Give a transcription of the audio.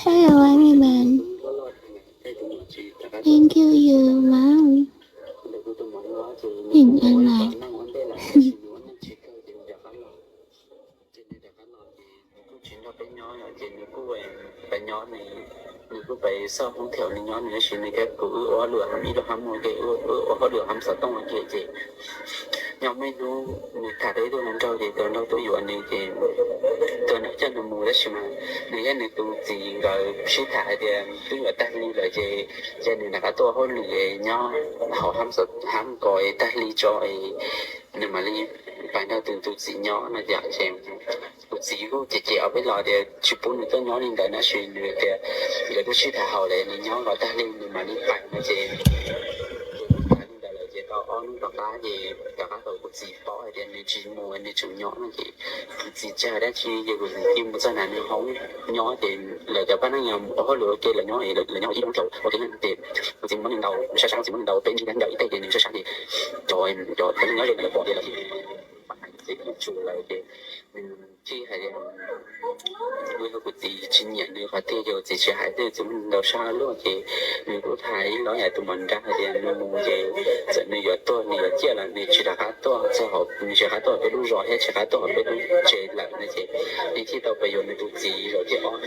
Hello everyone. Thank you mom. เห็นอะไร Cô phải sau không theo nên nhón nữa xin cái cô ở lửa hàm đi hàm một cái ở lửa hàm sợ tông cái gì nhauไม่รู้ถ้าได้ตัวนั้นเราthìตัวเราตัวอยู่อันนี้thìตัวนั้นจะนมูได้ใช่ไหมในยันในตัวจีเราชี้ถ่ายเดียคือว่าตั้งนี้เลยจะในนักตัวเขาหลีย่อเขาห้ามสดห้ามก่อยตั้งนี้จอยในมาลีไปเราตัวจีย่อนะอยากเช่นตัวจีก็จะเอาไปรอเดียวชิปุ่นตัวย่อนี่ได้นะชื่อเนี่ยเดียวเดี๋ยวชี้ถ่ายเขาเลยนี่ย่อเราตั้งนี้ในมาลีไปนะเจ到安到家嘅大家都自保一点的节目的重要那些自家的去一个题目在那里好鸟的来到班上我了给了鸟一种就我给人的我怎么领导下上怎么领导本地人有一代的人是啥的就跟鸟的报的了这个出来的ที่ให้ด้วยกุฏิชิ้นใหญ่ด้วยค่ะที่อยู่ที่เชียงรายด้วยจุ่มเราชาโลกที่มีผู้ไทยร้อยใหญ่ตัวมันได้เดียนมูเจจะในอยู่ตัวในเจียละในชีราคาตัวจะหอบในชีราคาตัวไปรู้รอให้ชีราคาตัวไปรู้เจละในที่ในที่เราไปอยู่ในกุฏิเราที่อ้อน